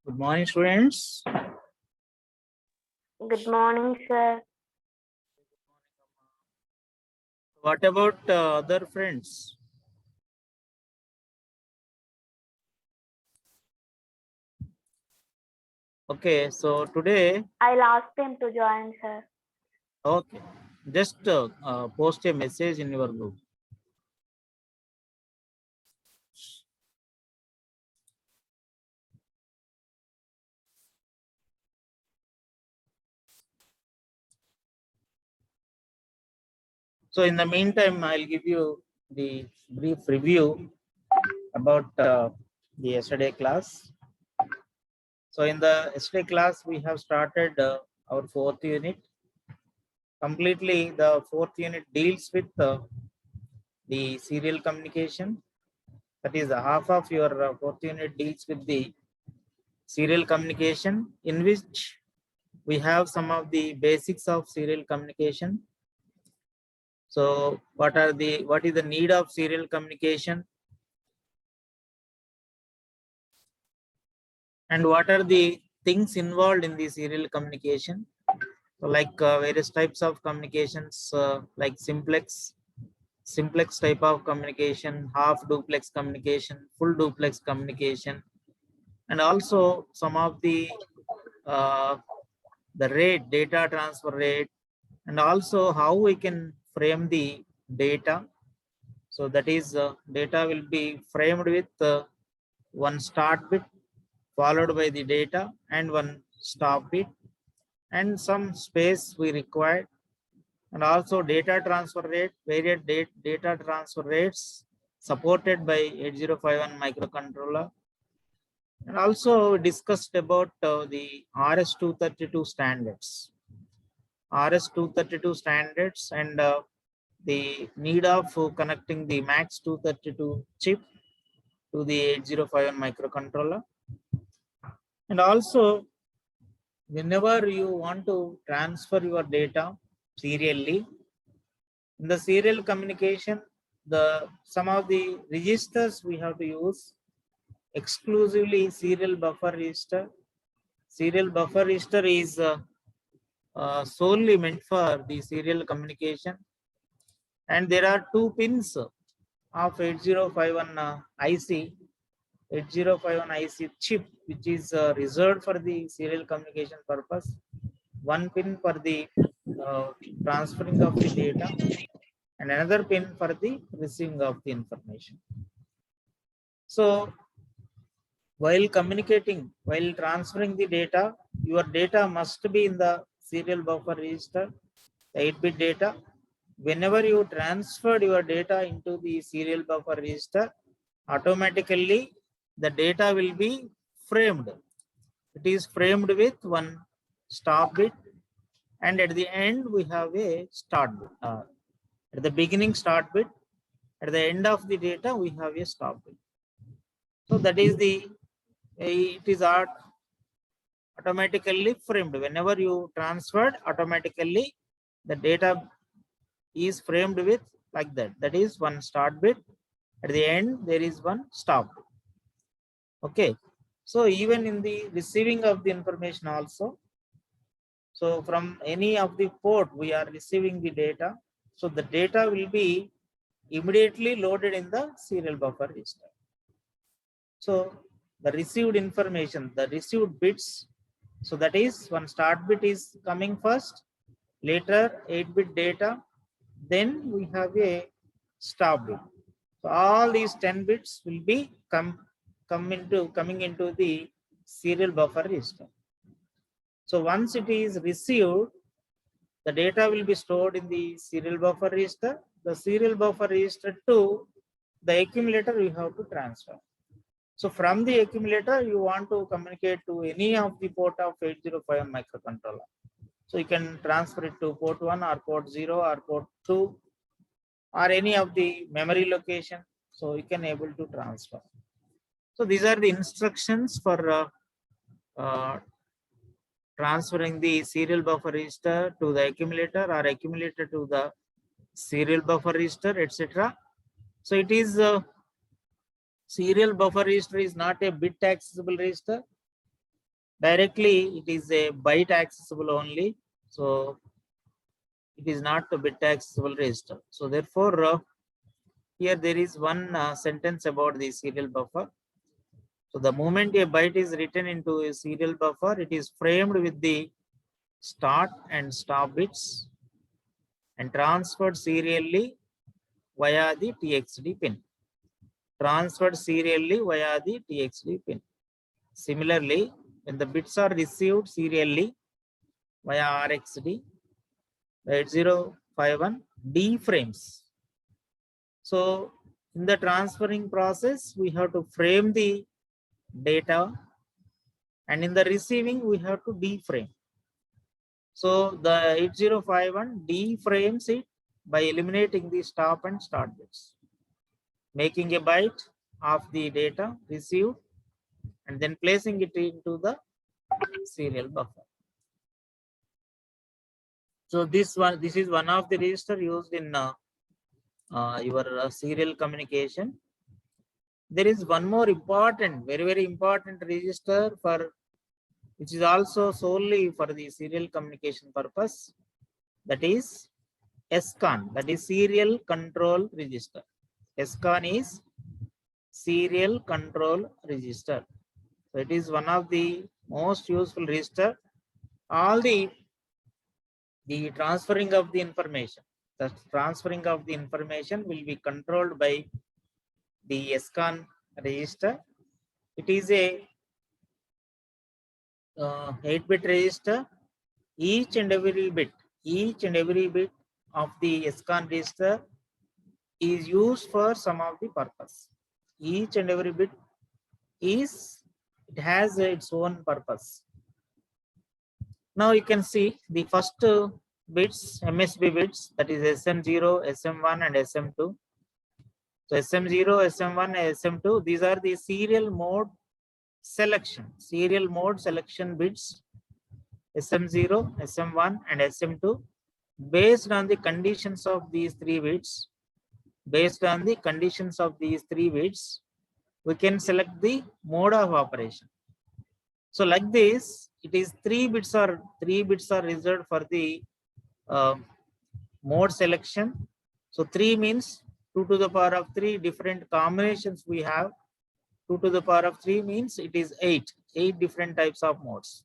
Good morning, students. Good morning, sir. What about other friends? Okay, so today, I'll ask him to join, sir. okay, just post a message in your group. So in the meantime, I'll give you the brief review about the yesterday class. So in the yesterday class, we have started our fourth unit. Completely, the fourth unit deals with the serial communication. That is, half of your fourth unit deals with the serial communication, in which we have some of the basics of serial communication. So what is the need of serial communication, and what are the things involved in the serial communication? So like various types of communications, like simplex type of communication, half duplex communication, full duplex communication, and also some of uh, the rate, data transfer rate, and also how we can frame the data. So that is, data will be framed with one start bit followed by the data and one stop bit and some space we require, and also data transfer rate, various data transfer rates supported by 8051 microcontroller. And also discussed about the RS-232 standards. RS-232 standards and the need of connecting the MAX232 chip to the 8051 microcontroller. And also, whenever you want to transfer your data serially, in the serial communication, some of the registers we have to use exclusively serial buffer register. Serial buffer register is solely meant for the serial communication, and there are two pins of 8051 IC, 8051 IC chip, which is reserved for the serial communication purpose. One pin for the transferring of the data, and another pin for the receiving of the information. So while communicating, while transferring the data, your data must be in the serial buffer register, the 8-bit data. Whenever you transferred your data into the serial buffer register, automatically the data will be framed. It is framed with one stop bit, and at the end we have a start bit. At the beginning start bit, at the end of the data we have a stop bit. So that is it is automatically framed. Whenever you transferred, automatically the data is framed with like that. That is one start bit. At the end, there is one stop bit. Okay. So even in the receiving of the information also, so from any of the port we are receiving the data. So the data will be immediately loaded in the serial buffer register. So the received information, the received bits, so that is one start bit is coming first, later 8-bit data, then we have a stop bit. So all these 10 bits will be coming into the serial buffer register. So once it is received, the data will be stored in the serial buffer register. The serial buffer register to the accumulator we have to transfer. So from the accumulator, you want to communicate to any of the port of 8051 microcontroller. So you can transfer it to port 1 or port 0 or port 2 or any of the memory location. So you can able to transfer. So these are the instructions for transferring the serial buffer register to the accumulator or accumulator to the serial buffer register, etc. So it is serial buffer register is not a bit accessible register. Directly, it is a byte accessible only. So it is not a bit accessible register. So therefore, here there is one sentence about the serial buffer. So the moment a byte is written into a serial buffer, it is framed with the start and stop bits and transferred serially via the TXD pin. Transferred serially via the TXD pin. Similarly, when the bits are received serially via RxD, the 8051 deframes. So in the transferring process, we have to frame the data, and in the receiving, we have to deframe. So the 8051 deframes it by eliminating the stop and start bits, making a byte of the data received and then placing it into the serial buffer. So this is one of the register used in your serial communication. There is one more important, very important register for which is also solely for the serial communication purpose. That is SCON, that is serial control register. SCON is serial control register. So it is one of the most useful register. All the transferring of the information, the transferring of the information will be controlled by the SCON register. It is a 8-bit register. Each and every bit of the SCON register is used for some of the purpose. Each and every bit has its own purpose. Now you can see the first bits, MSB bits, that is SM0, SM1 and SM2. So SM0, SM1 and SM2, these are the serial mode selection bits, SM0, SM1 and SM2. Based on the conditions of these 3 bits, we can select the mode of operation. So like this, it is 3 bits are reserved for the mode selection. So 3 means 2 to the power of 3 different combinations we have. 2 to the power of 3 means it is 8 different types of modes.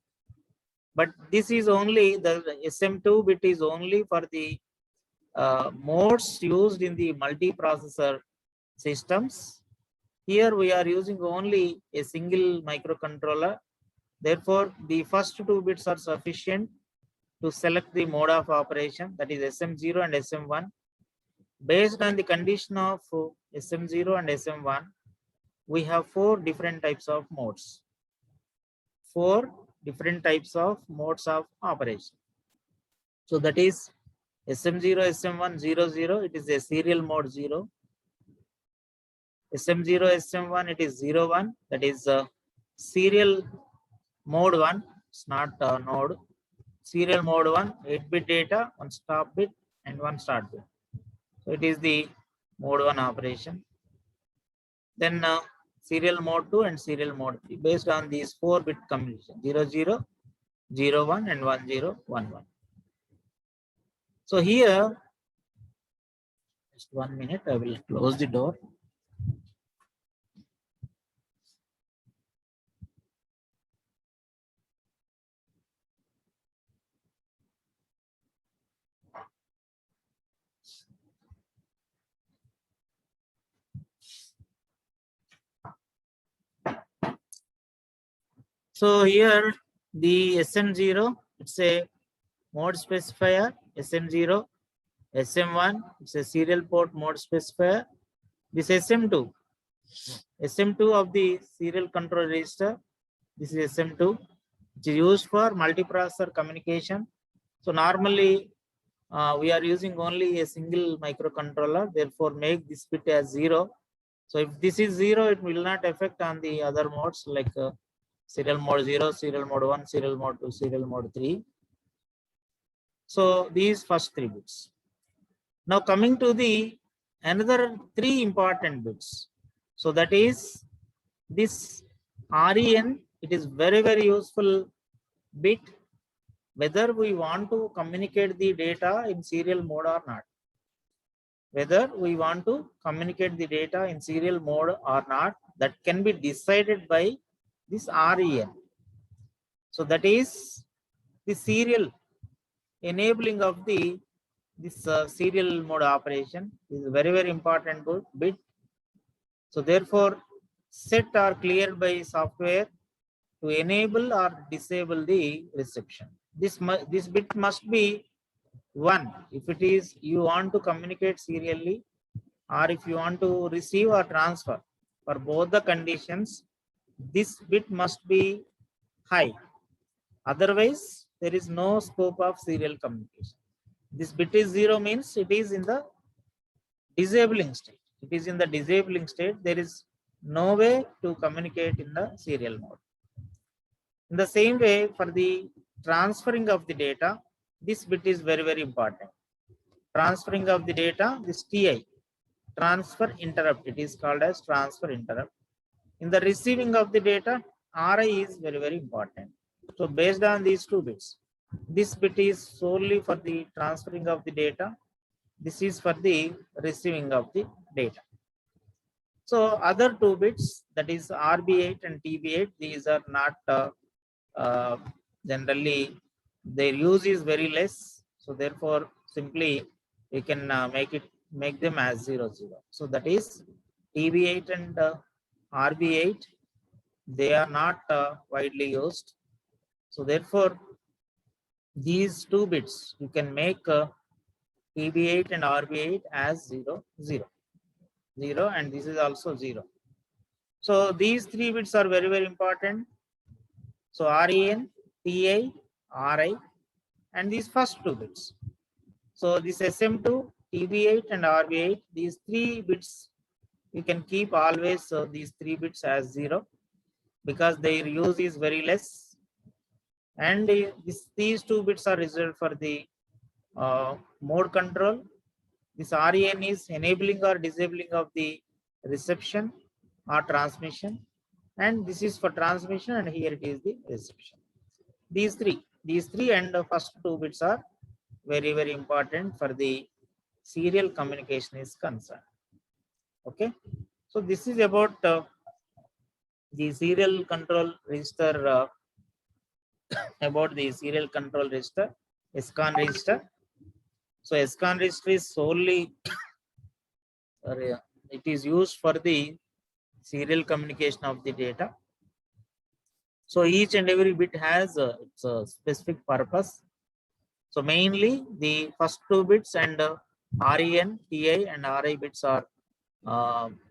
But this is only the SM2 bit is only for the modes used in the multiprocessor systems. Here we are using only a single microcontroller. Therefore, the first 2 bits are sufficient to select the mode of operation, that is SM0 and SM1. Based on the condition of SM0 and SM1, we have 4 different types of modes. 4 different types of modes of operation. So that is SM0, SM1, 00, it is a serial mode 0. SM0, SM1, it is 01, that is serial mode 1, it's not node. Serial mode 1, 8-bit data, 1 stop bit and 1 start bit. So it is the mode 1 operation. Then serial mode 2 and serial mode 3 based on these 4-bit combination 00, 01 and 1011. So here, just 1 minute, I will close the door. So here the SM0, it's a mode specifier, SM0, SM1, it's a serial port mode specifier. This SM2 of the serial control register, this is SM2, which is used for multiprocessor communication. So normally we are using only a single microcontroller, therefore make this bit as 0. So if this is 0, it will not affect on the other modes like serial mode 0, serial mode 1, serial mode 2, serial mode 3. So these first 3 bits. Now coming to the another 3 important bits. So that is this REN, it is very useful bit whether we want to communicate the data in serial mode or not. Whether we want to communicate the data in serial mode or not, that can be decided by this REN. So that is the serial enabling of this serial mode operation is very, very important bit. So therefore, set or cleared by software to enable or disable the reception. This bit must be 1 if it is you want to communicate serially, or if you want to receive or transfer. For both the conditions, this bit must be high. Otherwise, there is no scope of serial communication. This bit is 0 means it is in the disabling state. It is in the disabling state. There is no way to communicate in the serial mode. In the same way, for the transferring of the data, this bit is very, very important. Transferring of the data, this TI, transfer interrupt, it is called as transfer interrupt. In the receiving of the data, RI is very, very important. So based on these two bits, this bit is solely for the transferring of the data. This is for the receiving of the data. So other two bits, that is RB8 and TB8, these are not generally their use is very less. So therefore, simply we can make them as 0, 0. So that is TB8 and RB8. They are not widely used. So therefore, these two bits you can make TB8 and RB8 as 0, 0, 0, and this is also 0. So these three bits are very, very important. So REN, TI, RI, and these first two bits. So this SM2, TB8 and RB8, these three bits you can keep always these three bits as 0 because their use is very less. And these two bits are reserved for the mode control. This REN is enabling or disabling of the reception or transmission, and this is for transmission, and here it is the reception. These three and the first two bits are very, very important for the serial communication is concerned. Okay, so this is about the serial control register, about the serial control register, SCON register. So SCON register is solely it is used for the serial communication of the data. So each and every bit has its specific purpose. So mainly the first two bits and REN, TI and RI bits are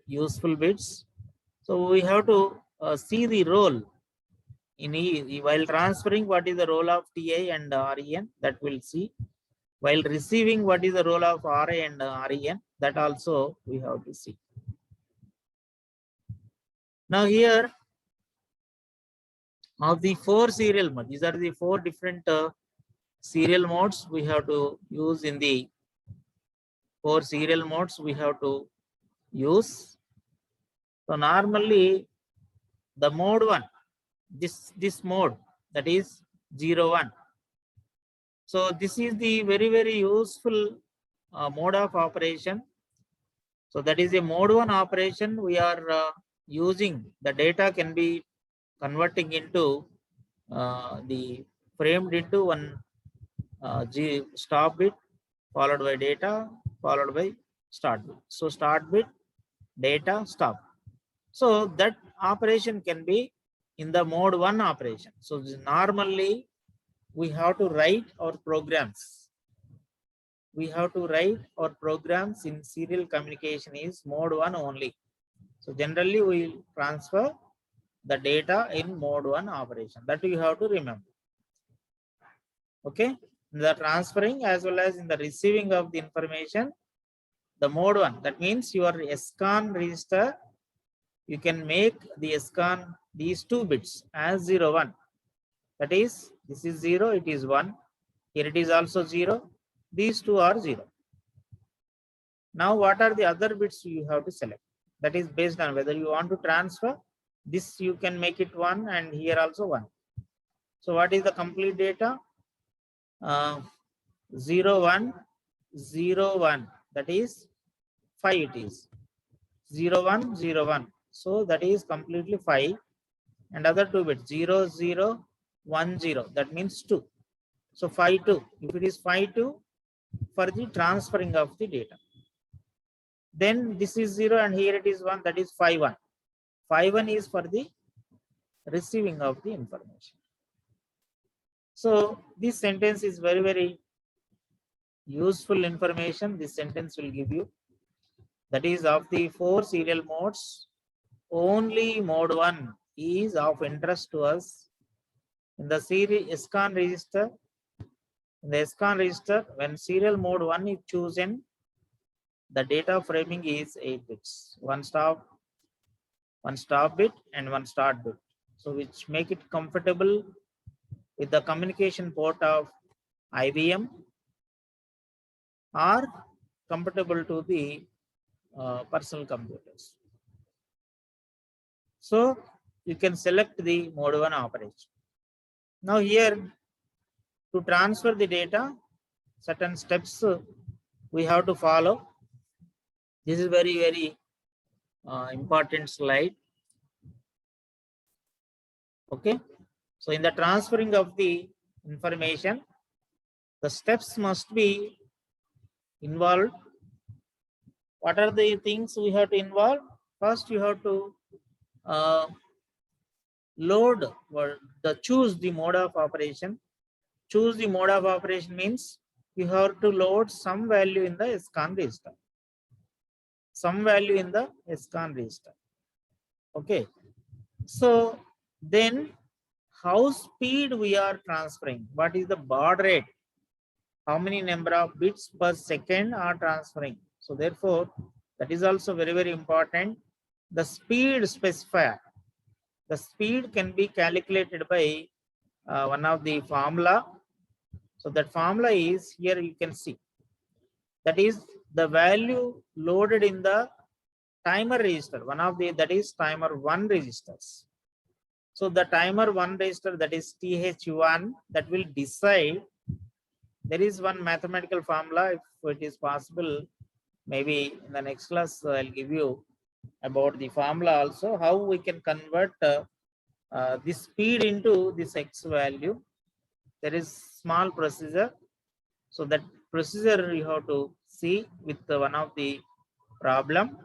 useful bits. So we have to see the role in while transferring, what is the role of TI and REN, that we'll see. While receiving, what is the role of RI and REN, that also we have to see. Now here, of the 4 serial modes, these are the 4 different serial modes we have to use in the 4 serial modes we have to use. So normally the mode 1, this mode, that is 0, 1. So this is the very, very useful mode of operation. So that is a mode 1 operation. We are using the data can be converting into the framed into one stop bit followed by data followed by start bit. So start bit, data, stop. So that operation can be in the mode 1 operation. So normally we have to write our programs. We have to write our programs in serial communication is mode 1 only. So generally we will transfer the data in mode 1 operation. That you have to remember. Okay, in the transferring as well as in the receiving of the information, the mode 1, that means your SCON register, you can make the SCON these 2 bits as 0, 1. That is, this is 0, it is 1. Here it is also 0. These 2 are 0. Now what are the other bits you have to select? That is based on whether you want to transfer. This you can make it 1 and here also 1. So what is the complete data? 0 1 0 1, that is 5 it is 0 1 0 1, so that is completely 5, and other 2 bits 0 0 1 0, that means 2. So 5 2, if it is 5 2 for the transferring of the data, then this is 0 and here it is 1, that is 5 1. 5 1 is for the receiving of the information. So this sentence is very, very useful information. This sentence will give you, that is, of the 4 serial modes, only mode 1 is of interest to us. In the series SCON register, when serial mode 1 is chosen, the data framing is 8 bits, one stop bit and one start bit, so which make it comfortable with the communication port of IBM or compatible to the personal computers. So you can select the mode 1 operation. Now here, to transfer the data, certain steps we have to follow. This is very, very important slide. Okay. So in the transferring of the information, the steps must be involved. What are the things we have to involve? First, you have to load or choose the mode of operation. Choose the mode of operation means you have to load some value in the SCON register. Some value in the SCON register. Okay. So then, how speed we are transferring? What is the baud rate? How many number of bits per second are transferring? So therefore, that is also very, very important. The speed specifier. The speed can be calculated by one of the formula. So that formula is here, you can see. That is the value loaded in the timer register. One of the, that is timer 1 registers. So the timer 1 register, that is TH1, that will decide. There is one mathematical formula, if it is possible, maybe in the next class I'll give you about the formula also, how we can convert this speed into this X value. There is small procedure. So that procedure you have to see with one of the problem.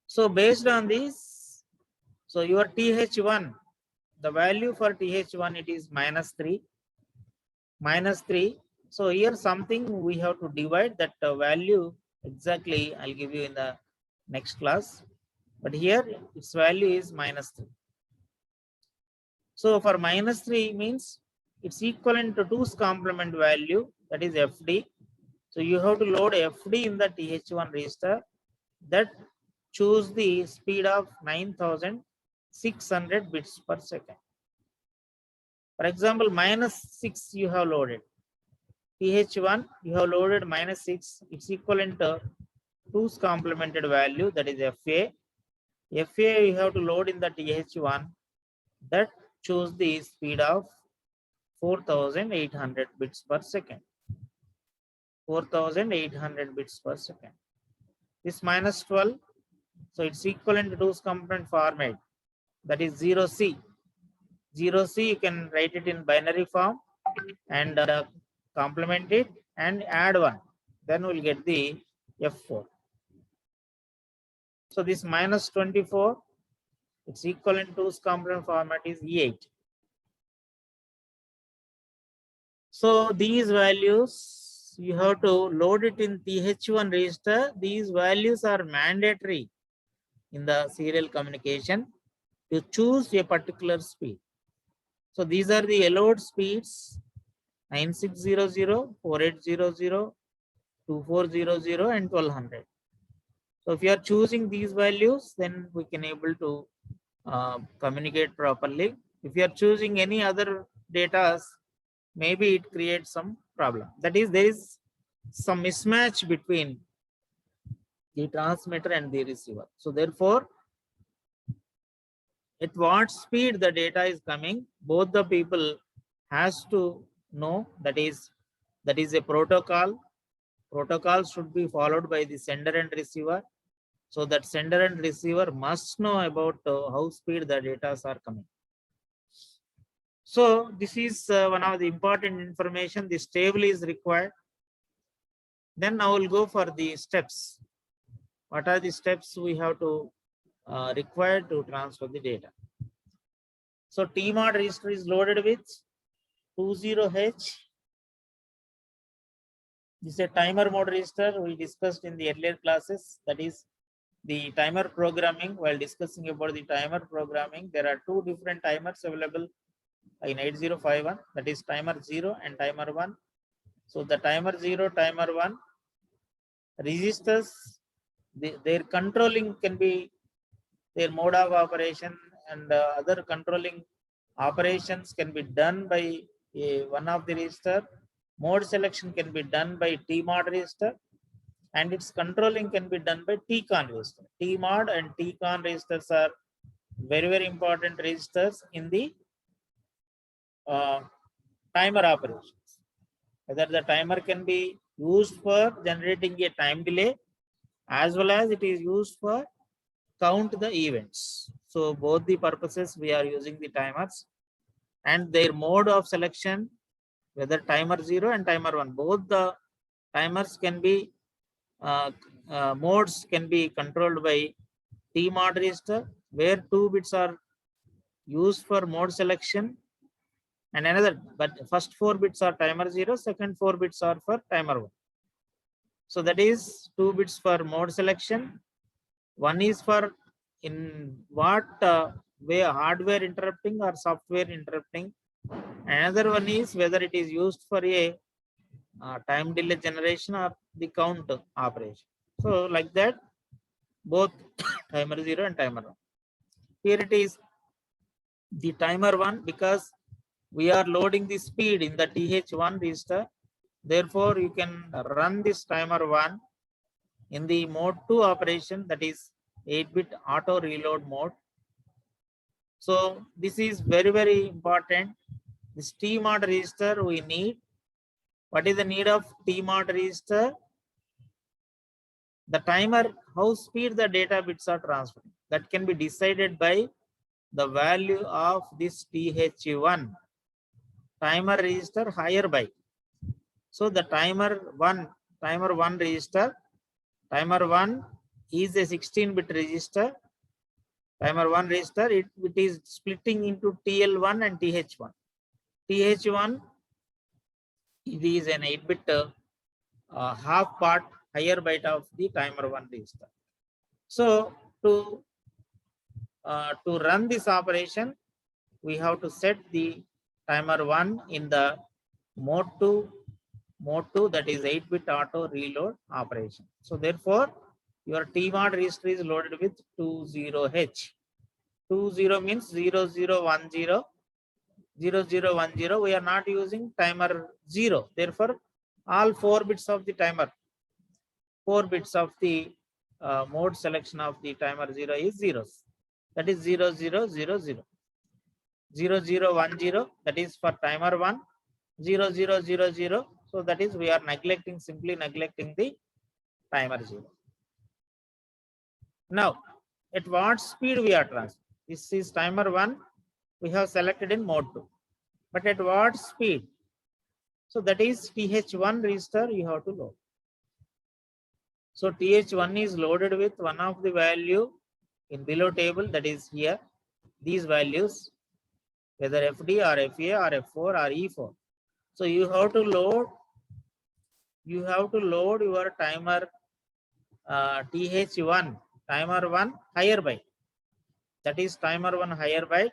So based on this, so your TH1, the value for TH1, it is -3. So here something we have to divide that value exactly. I'll give you in the next class. But here its value is -3. So for -3 means it's equivalent to 2's complement value, that is FD. So you have to load FD in the TH1 register, that choose the speed of 9600 bits per second. For example, -6 you have loaded. TH1 you have loaded -6, it's equivalent to 2's complemented value, that is FA. FA you have to load in the TH1, that choose the speed of 4800 bits per second. 4800 bits per second. This -12, so it's equivalent to 2's complement format, that is 0C. 0C you can write it in binary form and complement it and add 1. Then we'll get the F4. So this -24, it's equivalent to 2's complement format is E8. So these values you have to load it in TH1 register. These values are mandatory in the serial communication to choose a particular speed. So these are the allowed speeds: 9600, 4800, 2400 and 1200. So if you are choosing these values, then we can able to communicate properly. If you are choosing any other data, maybe it creates some problem. That is, there is some mismatch between the transmitter and the receiver. So therefore, at what speed the data is coming, both the people has to know that is a protocol. Protocol should be followed by the sender and receiver. So that sender and receiver must know about how speed the data are coming. So this is one of the important information. This table is required. Then I will go for the steps. What are the steps we have to require to transfer the data? So TMOD register is loaded with 20H. This is a timer mode register we discussed in the earlier classes. That is the timer programming. While discussing about the timer programming, there are two different timers available in 8051. That is timer 0 and timer 1. So the timer 0, timer 1 registers, their controlling can be their mode of operation, and other controlling operations can be done by one of the register. Mode selection can be done by TMOD register, and its controlling can be done by TCON register. TMOD and TCON registers are very, very important registers in the timer operations. Whether the timer can be used for generating a time delay, as well as it is used for count the events. So both the purposes we are using the timers, and their mode of selection, whether timer 0 and timer 1, both the timers can be modes can be controlled by TMOD register, where 2 bits are used for mode selection, and another, but first 4 bits are timer 0, second 4 bits are for timer 1. So that is 2 bits for mode selection, 1 is for in what way hardware interrupting or software interrupting, another one is whether it is used for a time delay generation or the count operation. So like that, both timer 0 and timer 1. Here it is the timer 1, because we are loading the speed in the TH1 register. Therefore, you can run this timer 1 in the mode 2 operation, that is 8-bit auto reload mode. So this is very, very important. This TMOD register we need. What is the need of TMOD register? The timer, how speed the data bits are transferring, that can be decided by the value of this TH1 timer register higher by. So the timer 1 register, timer 1 is a 16-bit register. Timer 1 register, it is splitting into TL1 and TH1. TH1, it is an 8-bit half part higher byte of the timer 1 register. So to run this operation, we have to set the timer 1 in the mode 2, that is 8-bit auto reload operation. So therefore, your TMOD register is loaded with 20H. 20 means 0010, 0010. We are not using timer 0. Therefore, all 4 bits of the timer, 4 bits of the mode selection of the timer 0 is zeros. That is 0000. 0010, that is for timer 1. 0000. So that is we are simply neglecting the timer 0. Now, at what speed we are transferring? This is timer 1. We have selected in mode 2. But at what speed? So that is TH1 register you have to load. So TH1 is loaded with one of the value in below table, that is here. These values, whether FD or FA or F4 or E4. So you have to load your timer TH1, timer 1 higher byte. That is timer 1 higher byte.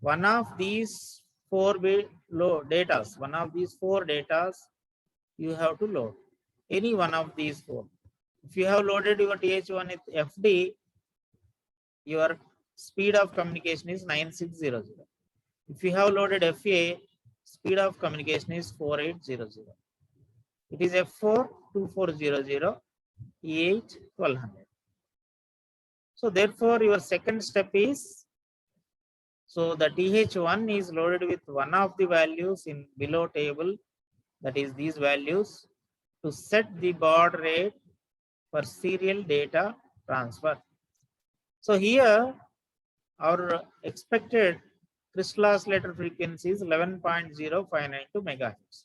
One of these 4 bit datas, one of these 4 datas you have to load. Any one of these 4. If you have loaded your TH1 with FD, your speed of communication is 9600. If you have loaded FA, speed of communication is 4800. It is F4 2400, E8 1200. So therefore, your second step is So the TH1 is loaded with one of the values in below table, that is these values, to set the baud rate for serial data transfer. So here our expected crystal oscillator frequency is 11.0592 megahertz.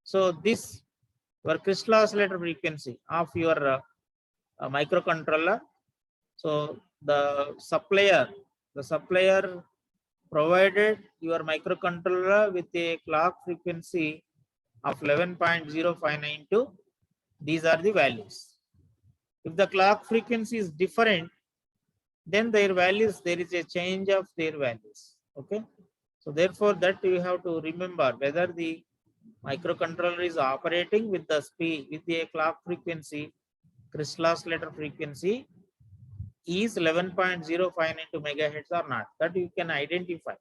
So this your crystal oscillator frequency of your microcontroller. So the supplier provided your microcontroller with a clock frequency of 11.0592. These are the values. If the clock frequency is different, then their values, there is a change of their values. Okay. So therefore that you have to remember whether the microcontroller is operating with the speed, with a clock frequency, crystal oscillator frequency is 11.0592 megahertz or not. That you can identify.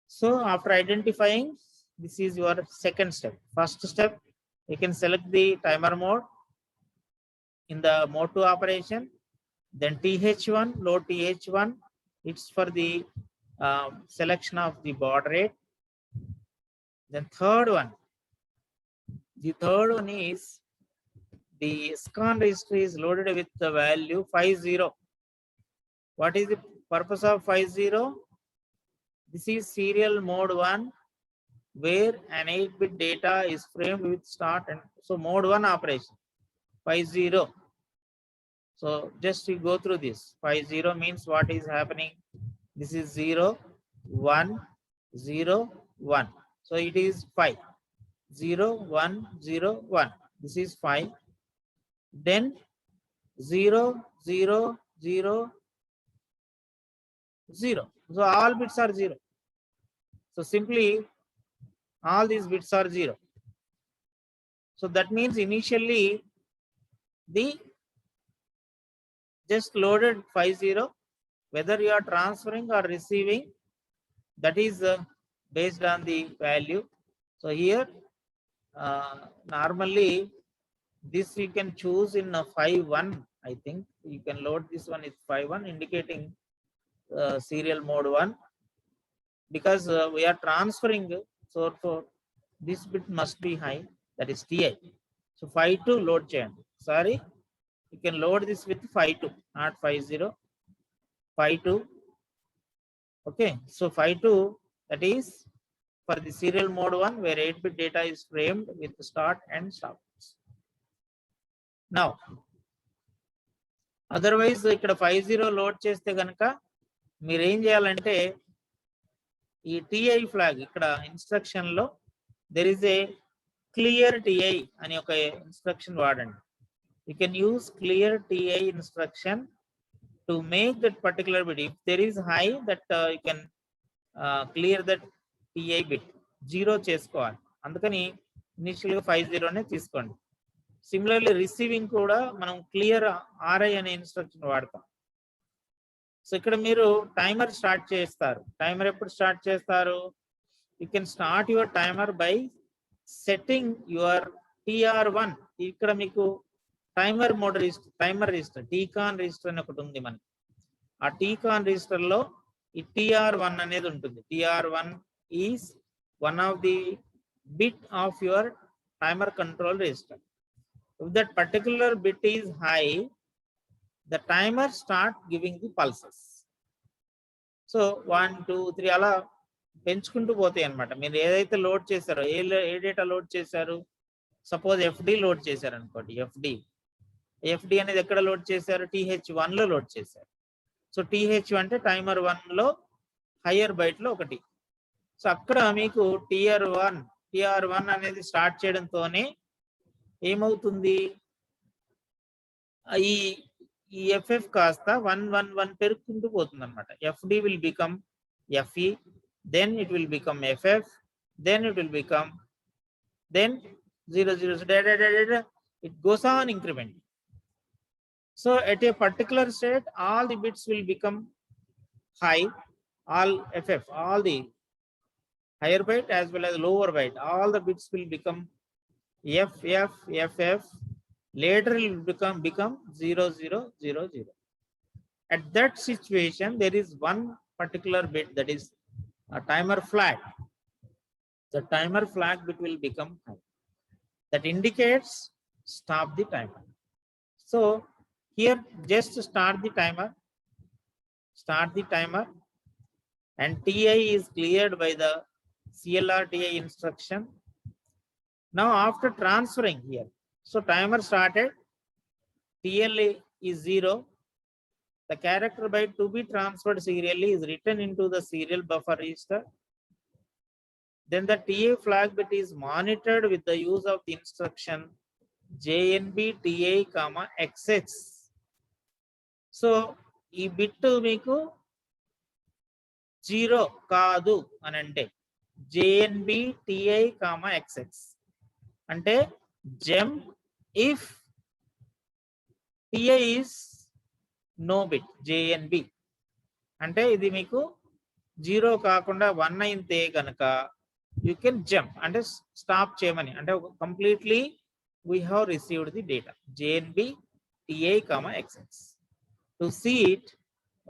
So after identifying, this is your second step. First step, you can select the timer mode in the mode 2 operation. Then TH1, load TH1. It's for the selection of the baud rate. Then third one. The third one is the scan register is loaded with the value 50. What is the purpose of 50? This is serial mode 1, where an 8-bit data is framed with start and so mode 1 operation 50. So just to go through this, 50 means what is happening. This is 0, 1, 0, 1. So it is 5. 0, 1, 0, 1. This is 5. Then 0, 0, 0, 0. So all bits are 0. So simply all these bits are 0. So that means initially the just loaded 50, whether you are transferring or receiving, that is based on the value. So here normally this you can choose in a 5.1. I think you can load this one is 5.1, indicating serial mode 1, because we are transferring. So for this bit must be high, that is TI. So 5.2 load chain. Sorry, you can load this with 5.2, not 50. 5.2. Okay, so 5.2, that is for the serial mode 1, where 8-bit data is framed with start and stop. Now, otherwise ఇక్కడ 50 load చేస్తే కనుక మీరు ఏం చేయాలంటే ఈ TI flag ఇక్కడ instruction లో there is a clear TI అని ఒక ఇన్స్ట్రక్షన్ వాడండి. You can use clear TI instruction to make that particular bit. If there is high, that you can clear that TI bit. 0 చేసుకోవాలి. అందుకని initial గా 50 నే తీసుకోండి. సిమిలర్లీ రిసీవింగ్ కూడా మనం క్లియర్ RI అనే ఇన్స్ట్రక్షన్ వాడతాం. సో ఇక్కడ మీరు టైమర్ స్టార్ట్ చేస్తారు. టైమర్ ఎప్పుడు స్టార్ట్ చేస్తారు? You can start your timer by setting your TR1. ఇక్కడ మీకు timer mode register, timer register, TCON register అని ఒకటి ఉంది మనకి. ఆ టీకాన్ రిజిస్టర్ లో ఈ TR1 అనేది ఉంటుంది. TR1 is one of the bit of your timer control register. If that particular bit is high, the timer start giving the pulses. So 1, 2, 3 అలా పెంచుకుంటూ పోతాయి అన్నమాట. మీరు ఏదైతే లోడ్ చేశారో, ఏ డేటా లోడ్ చేశారు, సపోజ్ FD లోడ్ చేశారు అనుకోండి. FD అనేది ఎక్కడ లోడ్ చేశారు? TH1 లో లోడ్ చేశారు. సో TH1 అంటే టైమర్ 1 లో హయ్యర్ బైట్ లో ఒకటి. సో అక్కడ మీకు TR1 అనేది స్టార్ట్ చేయడంతోనే ఏమవుతుంది, ఈ FF కాస్త 111 పెరుగుకుంటూ పోతుంది అనమాట. FD will become FE, then it will become FF, then it will become, then 00, it goes on increment. So at a particular state, all the bits will become high, all FF, all the higher byte as well as lower byte, all the bits will become FF. Later it will become 0000. At that situation, there is one particular bit that is a timer flag. The timer flag bit will become high. That indicates stop the timer. So here just start the timer, and TI is cleared by the CLR TI instruction. Now after transferring here, so timer started, TL is 0. The character byte to be transferred serially is written into the serial buffer register. Then the TA flag bit is monitored with the use of the instruction JNB TI, XX. So ఈ bit మీకు 0 కాదు అని అంటే JNB TI, XX అంటే jump if TI is no bit JNB అంటే ఇది మీకు 0 కాకుండా 1 అయితే కనుక you can jump అంటే స్టాప్ చేయమని అంటే completely we have received the data JNB TI, XX. To see it,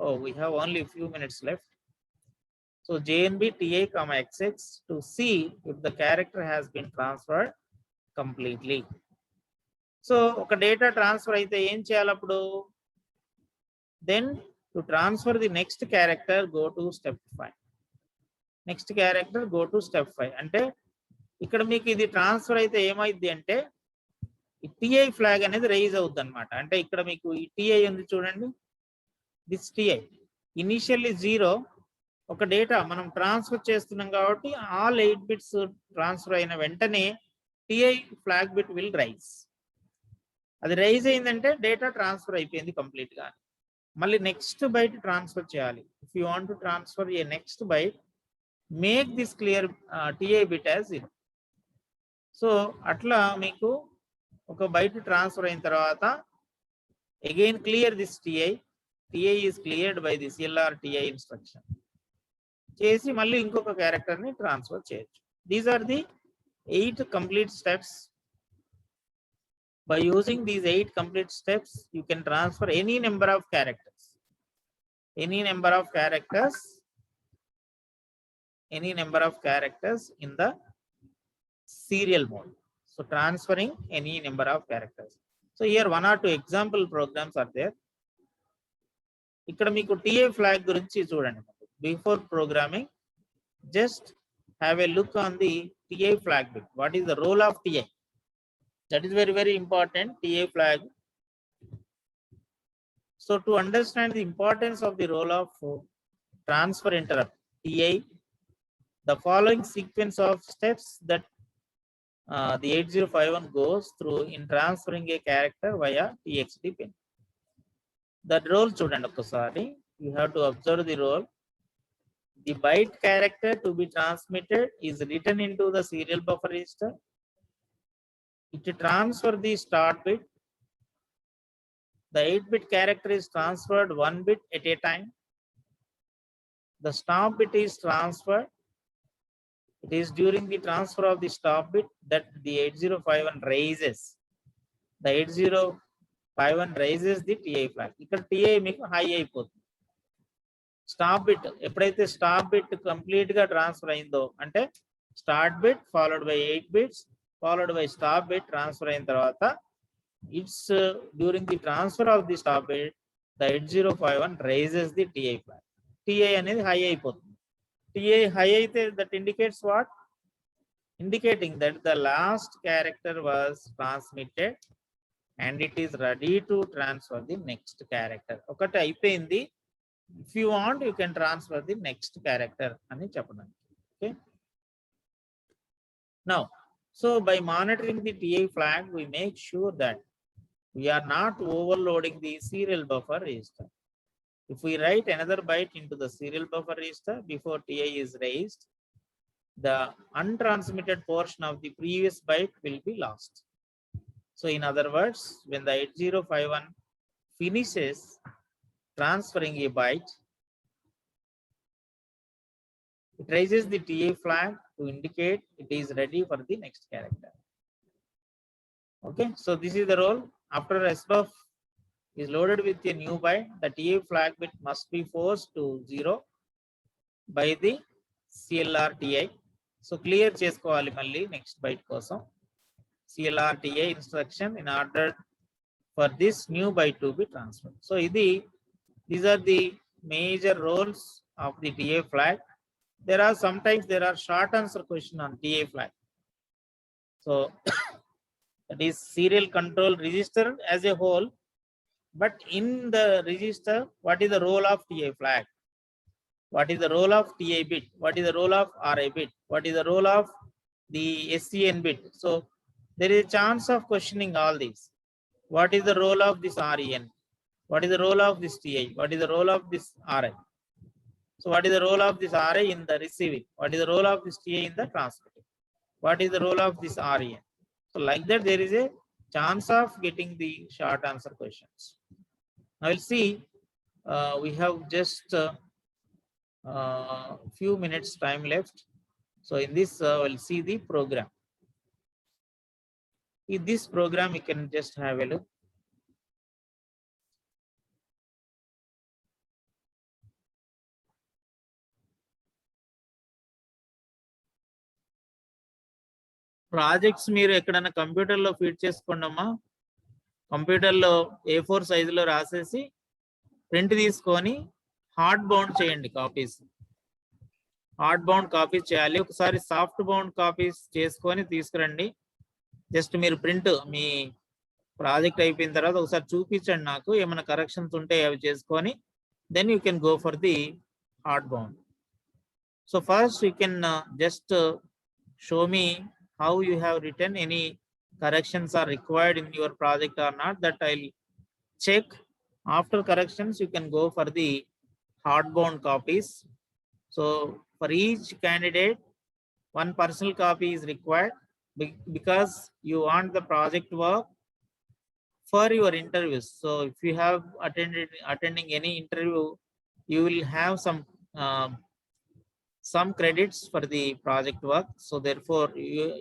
oh, we have only a few minutes left. So JNB TI, XX to see if the character has been transferred completely. So ఒక data transfer అయితే ఏం చేయాలి అప్పుడు? Then to transfer the next character, go to step 5. Next character, go to step 5. అంటే ఇక్కడ మీకు ఇది transfer అయితే ఏమైంది అంటే ఈ టిఐ ఫ్లాగ్ అనేది రైజ్ అవుద్ది అనమాట. అంటే ఇక్కడ మీకు ఈ టిఐ ఉంది చూడండి, దిస్ టిఐ ఇనిషియల్లీ 0. ఒక డేటా మనం ట్రాన్స్ఫర్ చేస్తున్నాం కాబట్టి ఆల్ 8 బిట్స్ ట్రాన్స్ఫర్ అయిన వెంటనే TI flag bit will rise. అది రైజ్ అయిందంటే డేటా ట్రాన్స్ఫర్ అయిపోయింది కంప్లీట్ గా. మళ్ళీ నెక్స్ట్ బైట్ ట్రాన్స్ఫర్ చేయాలి. If you want to transfer a next byte, make this clear TI bit as 0. So అట్లా మీకు ఒక బైట్ ట్రాన్స్ఫర్ అయిన తర్వాత again clear this TI is cleared by the CLR TI instruction. చేసి మళ్ళీ ఇంకొక character ని ట్రాన్స్ఫర్ చేయొచ్చు. These are the 8 complete steps. By using these 8 complete steps, you can transfer any number of characters. Any number of characters in the serial mode. So transferring any number of characters. So here 1 or 2 example programs are there. ఇక్కడ మీకు TI flag గురించి చూడండి. Before programming just have a look on the TI flag bit. What is the role of TI? That is very important, TI flag. So to understand the importance of the role of transfer interrupt TI, the following sequence of steps that the 8051 goes through in transferring a character via TXT pin. That role చూడండి ఒక్కసారి. You have to observe the role. The byte character to be transmitted is written into the serial buffer register. It transfer the start bit. The 8-bit character is transferred 1 bit at a time. The stop bit is transferred. It is during the transfer of the stop bit that the 8051 raises. The 8051 raises the TI flag. ఇక్కడ TI మీకు high అయిపోతుంది. Stop bit ఎప్పుడైతే stop bit complete గా transfer అయిందో అంటే start bit followed by 8 bits followed by stop bit transfer అయిన తర్వాత it's during the transfer of the stop bit the 8051 rises the TI flag. TI అనేది high అయిపోతుంది. TI high అయితే that indicates what? Indicating that the last character was transmitted and it is ready to transfer the next character. ఒకటి అయిపోయింది. If you want, you can transfer the next character అని చెప్పడం. Okay. Now, so by monitoring the TI flag, we make sure that we are not overloading the serial buffer register. If we write another byte into the serial buffer register before TI is raised, the untransmitted portion of the previous byte will be lost. So in other words, when the 8051 finishes transferring a byte, it raises the TI flag to indicate it is ready for the next character. Okay, so this is the role. After SBUF is loaded with a new byte, the TA flag bit must be forced to 0 by the CLR TI. So clear చేసుకోవాలి మళ్ళీ next byte కోసం. CLR TI instruction in order for this new byte to be transferred. So these are the major roles of the TA flag. There are sometimes short answer question on TA flag. So that is serial control register as a whole, but in the register, what is the role of TA flag? What is the role of TA bit? What is the role of RA bit? What is the role of the SCN bit? So there is a chance of questioning all these. What is the role of this REN? What is the role of this TA? What is the role of this RI? So what is the role of this RI in the receiving? What is the role of this TA in the transmitting? What is the role of this REN? So like that, there is a chance of getting the short answer questions. Now we'll see, we have just few minutes time left. So in this, we'll see the program. In this program, you can just have a look. Projects మీరు ఎక్కడైనా కంప్యూటర్లో feed చేసుకోండి అమ్మా. కంప్యూటర్లో A4 సైజులో రాసేసి print తీసుకొని hard bound చేయండి కాపీస్. హార్డ్ బౌండ్ కాపీస్ చేయాలి. ఒకసారి సాఫ్ట్ బౌండ్ కాపీస్ చేసుకొని తీసుకురండి. జస్ట్ మీరు ప్రింట్ మీ ప్రాజెక్ట్ అయిపోయిన తర్వాత ఒకసారి చూపించండి నాకు, ఏమైనా కరెక్షన్స్ ఉంటే అవి చేసుకొని then you can go for the hard bound. So first you can just show me how you have written, any corrections are required in your project or not, that I'll check. After corrections you can go for the hard bound copies. So for each candidate, one personal copy is required because you want the project work for your interviews. So if you have attending any interview, you will have some credits for the project work. So therefore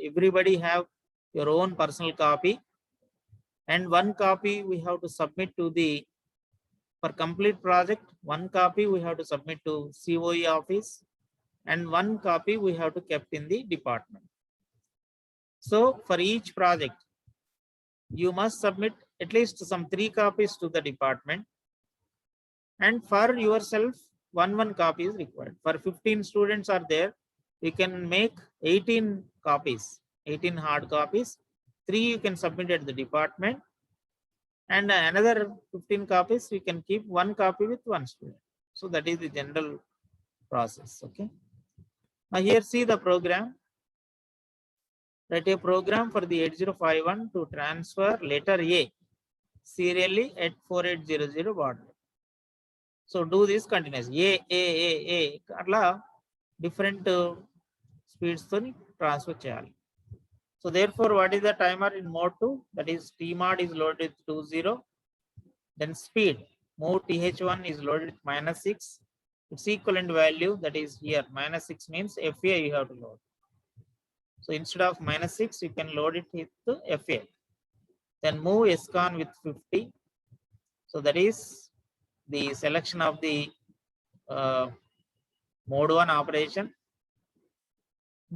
everybody have your own personal copy, and one copy we have to submit to the, for complete project, one copy we have to submit to COE office, and one copy we have to kept in the department. So for each project you must submit at least some 3 copies to the department, and for yourself one copy is required. For 15 students are there, you can make 18 copies, 18 hard copies. 3 you can submit at the department, and another 15 copies you can keep 1 copy with 1 student. So that is the general process. Okay, now here see the program. Write a program for the 8051 to transfer letter A serially at 4800 baud rate. So do this continuously. A atla different speeds to transfer cheyali. So therefore what is the timer in mode 2? That is T mod is loaded with 20. Then speed, move TH1 is loaded with -6. Its equivalent value, that is here -6 means FA you have to load. So instead of -6 you can load it with FA. Then move SCON with 50. So that is the selection of the mode 1 operation.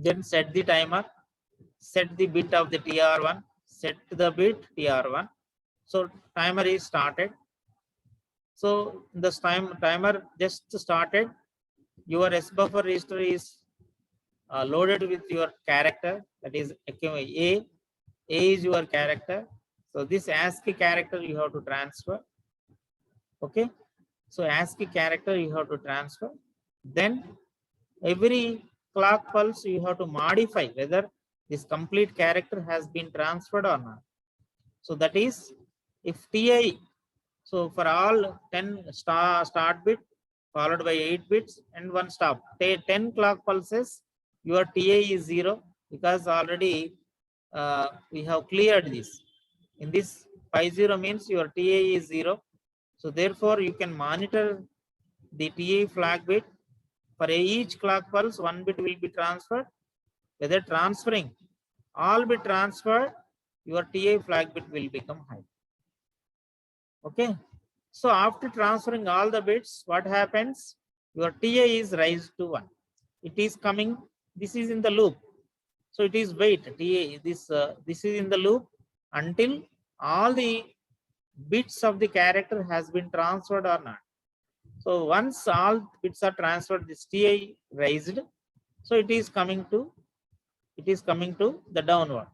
Then set the timer, set the bit of the TR1, set the bit TR1. So timer is started. So this timer just started. Your S buffer register is loaded with your character, that is A. A is your character. So this ASCII character you have to transfer. Okay, so ASCII character you have to transfer. Then every clock pulse you have to modify whether this complete character has been transferred or not. So that is if TI, so for all 10 start bit followed by 8 bits and 1 stop, 10 clock pulses, your TI is 0 because already we have cleared this. In this 50 means your TI is 0. So therefore you can monitor the TI flag bit. For each clock pulse, 1 bit will be transferred. Whether transferring all bit transferred, your TI flag bit will become high. Okay. So after transferring all the bits, what happens? Your TA is raised to 1. It is coming, this is in the loop. So it is wait, TA, this is in the loop until all the bits of the character has been transferred or not. So once all bits are transferred, this TA raised, so it is coming to the downward.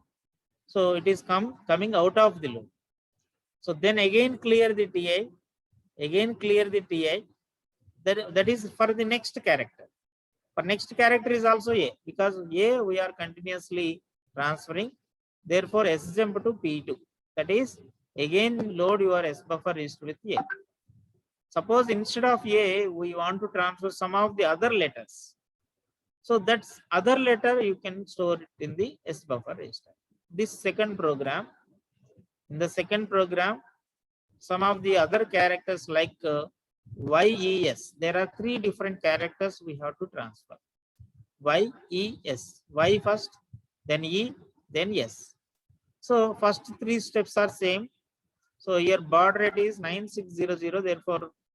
So it is coming out of the loop. So then again clear the TA, that is for the next character. For next character is also A, because A we are continuously transferring. Therefore, S jump to P2. That is again load your S buffer register with A. Suppose instead of A, we want to transfer some of the other letters. So that's other letter you can store it in the S buffer register. This second program, in the second program, some of the other characters like YES, there are 3 different characters we have to transfer. YES, Y first, then E, then S. So first 3 steps are same. So here baud rate is 9600, therefore